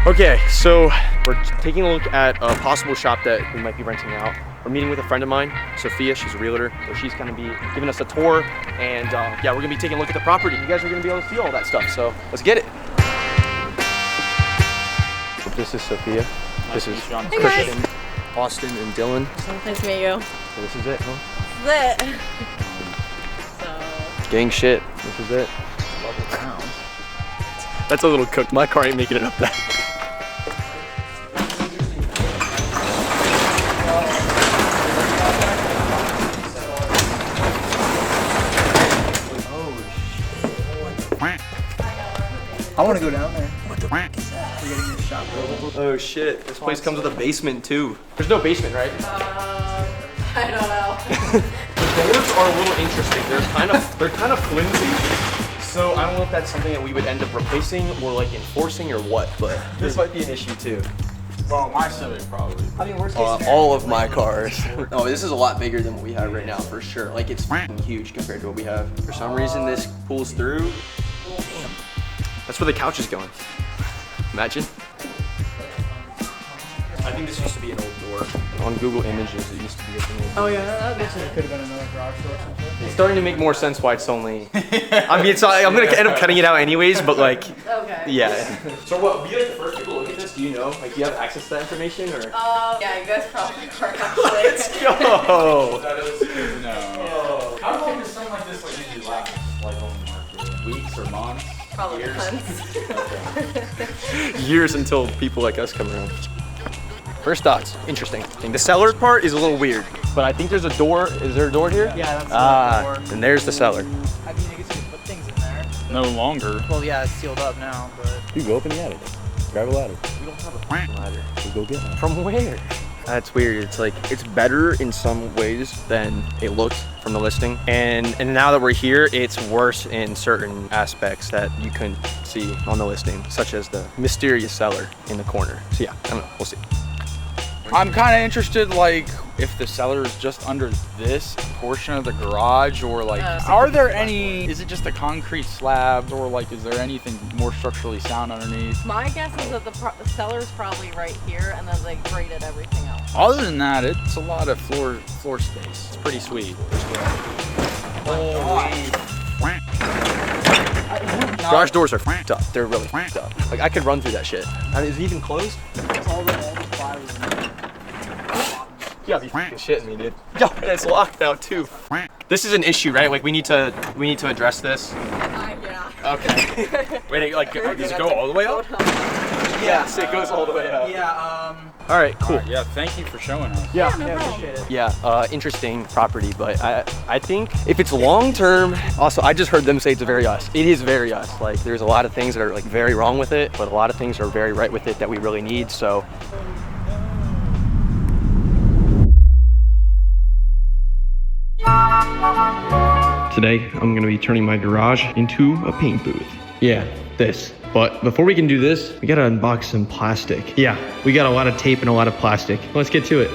Okay, so we're taking a look at a possible shop that we might be renting out. We're meeting with a friend of mine, Sophia. She's a realtor, so she's gonna be giving us a tour, and yeah, we're gonna be taking a look at the property. You guys are gonna be able to see all that stuff, so let's get it. This is Sophia. This is Christian, Austin, and Dylan. Nice to meet you. So this is it, huh? This is it. So. Gang shit. This is it. That's a little cooked. My car ain't making it up that. I want to go down there. What the f is that? We're getting this shop built. Oh shit, this place comes with a basement too. There's no basement, right? I don't know. The doors are a little interesting. They're kind of flimsy. So I don't know if that's something that we would end up replacing or like enforcing or what, but this might be an issue too. Well, my Civic probably. I mean, worst case scenario. All of my cars. Oh, this is a lot bigger than what we have right now for sure. Like it's huge compared to what we have. For some reason this pulls through. Damn. That's where the couch is going. Imagine. I think this used to be an old door. On Google Images, it used to be an old door. Oh yeah, that looks like it could have been another garage door or something. It's starting to make more sense why it's only... I mean, I'm gonna end up cutting it out anyways, but like... Okay. Yeah. So what, were you guys the first people to look at this? Do you know? Like, do you have access to that information, or...? Yeah, you guys probably are actually. Let's go! That is good to know. How long does something like this usually last? Like on the market? Weeks or months? Probably years? Depends. Years until people like us come around. First thoughts, interesting. The cellar part is a little weird, but I think there's a door. Is there a door here? Yeah, that's the door. And there's the cellar. I mean, you can put things in there. No longer. Well, yeah, it's sealed up now, but... You go open the attic. Grab a ladder. We don't have a ladder. You go get one. From where? That's weird. It's like, it's better in some ways than it looked from the listing. And now that we're here, it's worse in certain aspects that you couldn't see on the listing, such as the mysterious cellar in the corner. So yeah, I don't know, we'll see. I'm kind of interested, like, if the cellar is just under this portion of the garage, or like, are there any, is it just a concrete slab, or like, is there anything more structurally sound underneath? My guess is that the cellar's probably right here, and then they graded everything else. Other than that, it's a lot of floor space. It's pretty sweet. Garage doors are f***ed up. They're really f***ed up. Like, I could run through that shit. I mean, is it even closed? It's all the plywood in there. You gotta be f***ing shitting me, dude. Yo, it's locked now too. This is an issue, right? Like, we need to address this. Yeah. Okay. Wait, like, does it go all the way up? Yes, it goes all the way up. Yeah, All right, cool. All right, yeah, thank you for showing us. Yeah, no problem. appreciate it. Yeah, interesting property, but I think if it's long term, also I just heard them say it's very us. It is very us. Like, there's a lot of things that are like very wrong with it, but a lot of things are very right with it that we really need. So. Today, I'm gonna be turning my garage into a paint booth. Yeah, this. But before we can do this, we gotta unbox some plastic. Yeah, we got a lot of tape and a lot of plastic. Let's get to it.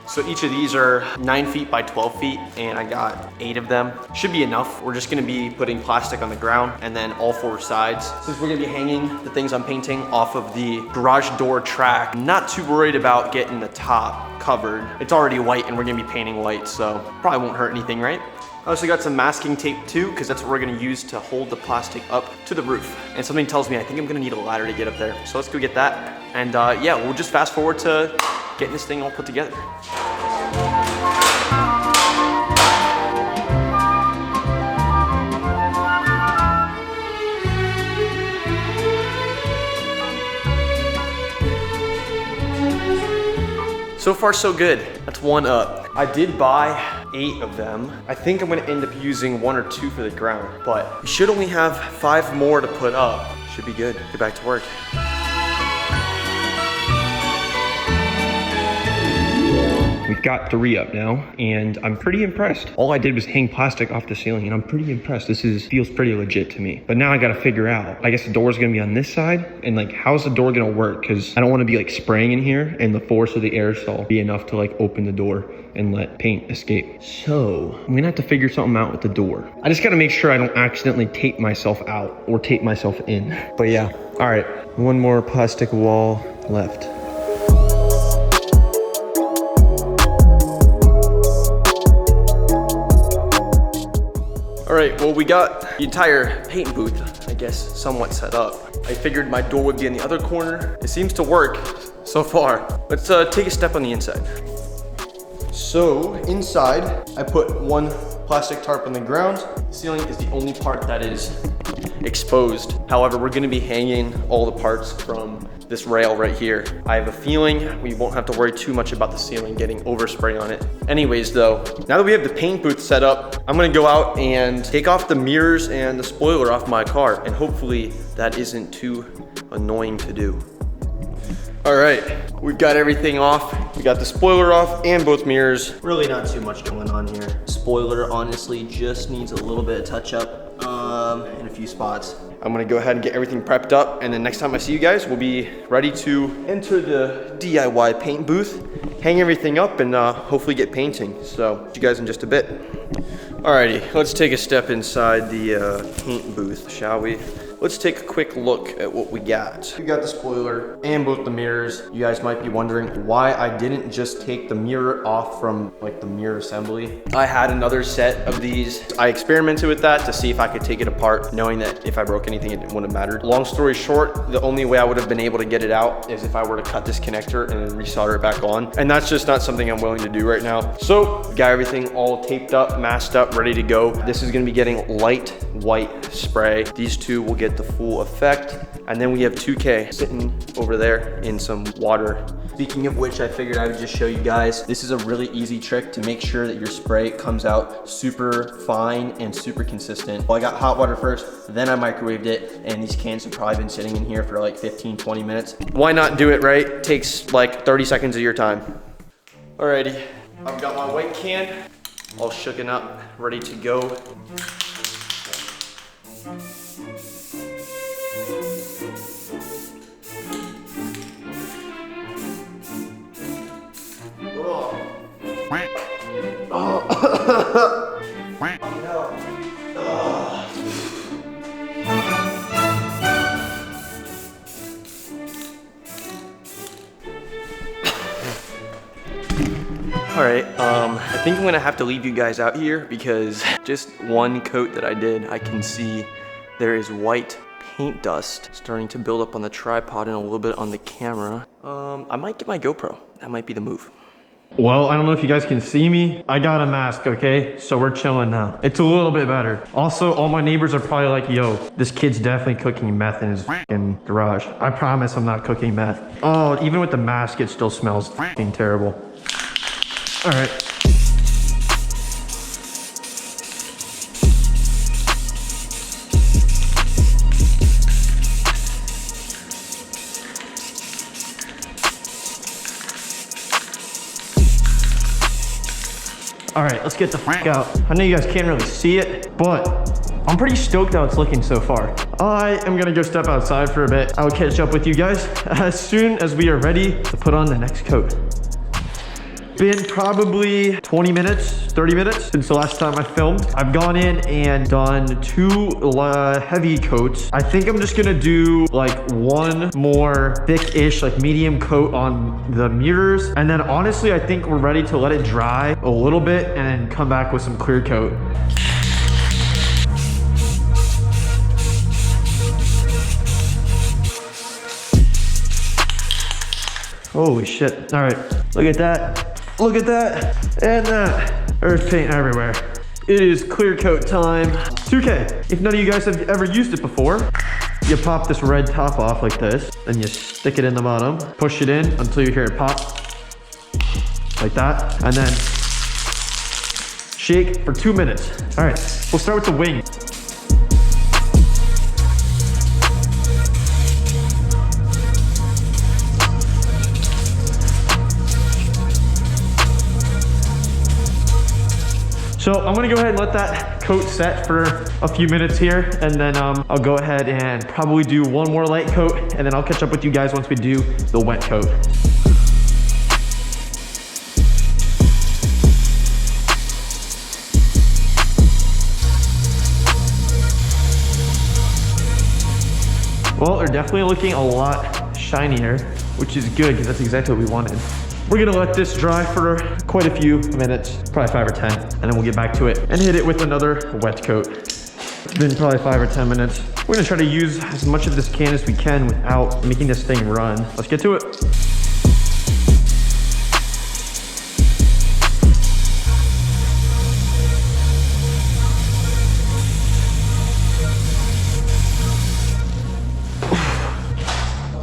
So each of these are 9 feet by 12 feet, and I got 8 of them. Should be enough. We're just gonna be putting plastic on the ground and then all 4 sides. Since we're gonna be hanging the things I'm painting off of the garage door track, I'm not too worried about getting the top covered. It's already white and we're gonna be painting white, so probably won't hurt anything, right? I also got some masking tape too, because that's what we're gonna use to hold the plastic up to the roof. And something tells me I think I'm gonna need a ladder to get up there. So let's go get that. And yeah, we'll just fast forward to getting this thing all put together. So far, so good. That's 1 up. I did buy 8 of them. I think I'm gonna end up using 1 or 2 for the ground, but we should only have 5 more to put up. Should be good. Get back to work. We we've got 3 up now, and I'm pretty impressed. All I did was hang plastic off the ceiling, and I'm pretty impressed. Feels pretty legit to me. But now I gotta figure out, I guess the door's gonna be on this side, and like, how's the door gonna work? Because I don't wanna be like spraying in here, and the force of the aerosol be enough to like open the door and let paint escape. So I'm gonna have to figure something out with the door. I just gotta make sure I don't accidentally tape myself out or tape myself in. But yeah, all right, one more plastic wall left. All right, well, we got the entire paint booth, I guess, somewhat set up. I figured my door would be in the other corner. It seems to work so far. Let's take a step on the inside. So inside, I put one plastic tarp on the ground. The ceiling is the only part that is exposed. However, we're gonna be hanging all the parts from this rail right here. I have a feeling we won't have to worry too much about the ceiling getting overspray on it. Anyways though, now that we have the paint booth set up, I'm gonna go out and take off the mirrors and the spoiler off my car, and hopefully that isn't too annoying to do. All right, we've got everything off. We got the spoiler off and both mirrors. Really not too much going on here. Spoiler honestly just needs a little bit of touch up in a few spots. I'm gonna go ahead and get everything prepped up, and then next time I see you guys, we'll be ready to enter the DIY paint booth, hang everything up, and hopefully get painting. So, see you guys in just a bit. Alrighty, let's take a step inside the paint booth, shall we? Let's take a quick look at what we got. We got the spoiler and both the mirrors. You guys might be wondering why I didn't just take the mirror off from like the mirror assembly. I had another set of these. I experimented with that to see if I could take it apart, knowing that if I broke anything, it wouldn't have mattered. Long story short, the only way I would have been able to get it out is if I were to cut this connector and then resolder it back on. And that's just not something I'm willing to do right now. So, got everything all taped up, masked up, ready to go. This is gonna be getting light white spray. These two will get the full effect. And then we have 2K sitting over there in some water. Speaking of which, I figured I would just show you guys. This is a really easy trick to make sure that your spray comes out super fine and super consistent. Well, I got hot water first, then I microwaved it, and these cans have probably been sitting in here for like 15, 20 minutes. Why not do it right? Takes like 30 seconds of your time. Alrighty, I've got my white can all shooken up, ready to go. All right, I think I'm gonna have to leave you guys out here because just one coat that I did, I can see there is white paint dust starting to build up on the tripod and a little bit on the camera. I might get my GoPro. That might be the move. Well, I don't know if you guys can see me. I got a mask, okay? So we're chilling now. It's a little bit better. Also, all my neighbors are probably like, yo, this kid's definitely cooking meth in his fucking garage. I promise I'm not cooking meth. Oh, even with the mask, it still smells fucking terrible. All right. All right, let's get the fuck out. I know you guys can't really see it, but I'm pretty stoked how it's looking so far. I am gonna go step outside for a bit. I will catch up with you guys as soon as we are ready to put on the next coat. Been probably 20 minutes, 30 minutes since the last time I filmed. I've gone in and done 2 heavy coats. I think I'm just gonna do like one more thick-ish, like medium coat on the mirrors. And then honestly, I think we're ready to let it dry a little bit and then come back with some clear coat. Holy shit. All right, look at that. Look at that, and that. There's paint everywhere. It is clear coat time. 2K, if none of you guys have ever used it before, you pop this red top off like this, then you stick it in the bottom, push it in until you hear it pop, like that, and then shake for 2 minutes. All right, we'll start with the wing. So I'm gonna go ahead and let that coat set for a few minutes here, and then I'll go ahead and probably do one more light coat, and then I'll catch up with you guys once we do the wet coat. Well, they're definitely looking a lot shinier, which is good because that's exactly what we wanted. We're gonna let this dry for quite a few minutes, probably 5 or 10, and then we'll get back to it and hit it with another wet coat. It's been probably 5 or 10 minutes. We're gonna try to use as much of this can as we can without making this thing run. Let's get to it.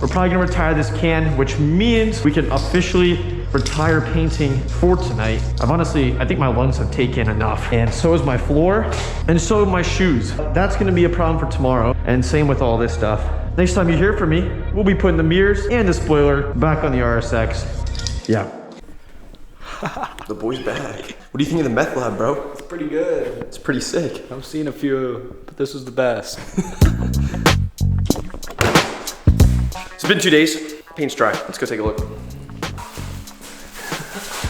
We're probably gonna retire this can, which means we can officially retire painting for tonight. I think my lungs have taken enough, and so is my floor, and so have my shoes. That's gonna be a problem for tomorrow, and same with all this stuff. Next time you hear from me, we'll be putting the mirrors and the spoiler back on the RSX. Yeah. The boy's back. What do you think of the meth lab, bro? It's pretty good. It's pretty sick. I've seen a few, but this was the best. It's been 2 days. Paint's dry. Let's go take a look.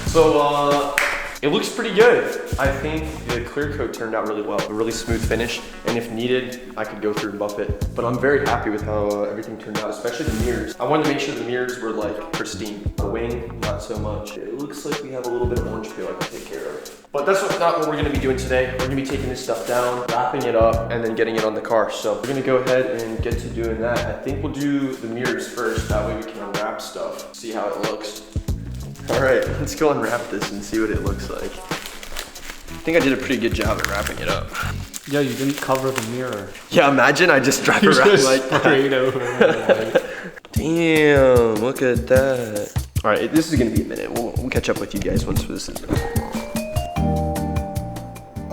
So, it looks pretty good. I think the clear coat turned out really well. A really smooth finish, and if needed, I could go through and buff it. But I'm very happy with how everything turned out, especially the mirrors. I wanted to make sure the mirrors were like pristine. The wing, not so much. It looks like we have a little bit of orange peel I can take care of. But that's not what we're gonna be doing today. We're gonna be taking this stuff down, wrapping it up, and then getting it on the car. So we're gonna go ahead and get to doing that. I think we'll do the mirrors first. That way we can unwrap stuff, see how it looks. All right, let's go unwrap this and see what it looks like. I think I did a pretty good job at wrapping it up. Yeah, you didn't cover the mirror. Yeah, imagine I just drive around like straight over. Damn, look at that. All right, this is gonna be a minute. We'll catch up with you guys once this is done.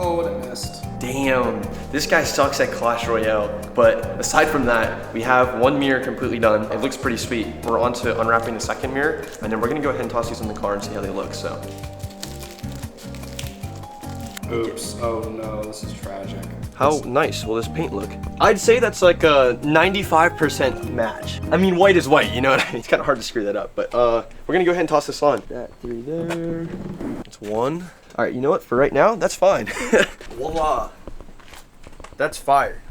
Oh, what I missed. Damn, this guy sucks at Clash Royale. But aside from that, we have one mirror completely done. It looks pretty sweet. We're on to unwrapping the second mirror, and then we're gonna go ahead and toss these in the car and see how they look, so. Oops, oh no, this is tragic. How nice will this paint look? I'd say that's like a 95% match. I mean, white is white, you know what I mean? It's kind of hard to screw that up, but we're gonna go ahead and toss this on. That 3 there, that's 1. All right, you know what, for right now, that's fine. Voila, that's fire.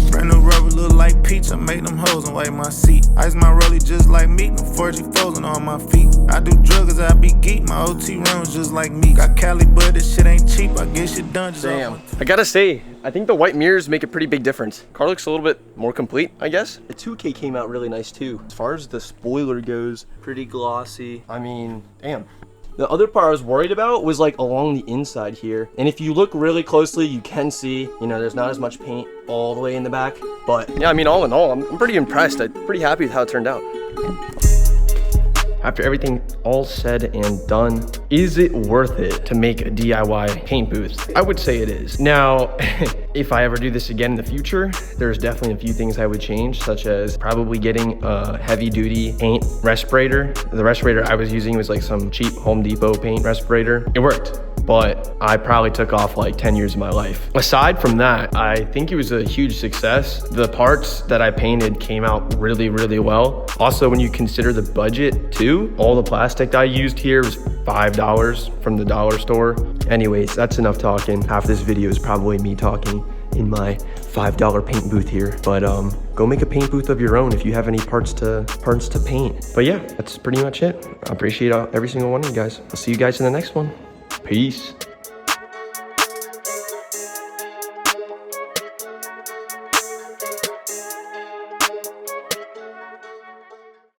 Brand new rubber look like peach, I make them hoes and wipe my seat. Ice my rollie just like me, them 4G frozen on my feet. I do drugs, I be geek, my OT runs just like me. Got Cali, but this shit ain't cheap, I get shit done just Damn. I gotta say, I think the white mirrors make a pretty big difference. Car looks a little bit more complete, I guess. The 2K came out really nice too. As far as the spoiler goes, pretty glossy. I mean, damn. The other part I was worried about was like along the inside here. And if you look really closely, you can see, you know, there's not as much paint all the way in the back. But yeah, I mean, all in all, I'm pretty impressed. I'm pretty happy with how it turned out. After everything all said and done, is it worth it to make a DIY paint booth? I would say it is. Now, if I ever do this again in the future, there's definitely a few things I would change, such as probably getting a heavy duty paint respirator. The respirator I was using was like some cheap Home Depot paint respirator. It worked, but I probably took off like 10 years of my life. Aside from that, I think it was a huge success. The parts that I painted came out really, really well. Also, when you consider the budget too, all the plastic I used here was $5 from the dollar store. Anyways, that's enough talking. Half this video is probably me talking in my $5 paint booth here. But go make a paint booth of your own if you have any parts to paint. But yeah, that's pretty much it. I appreciate every single one of you guys. I'll see you guys in the next one. Peace.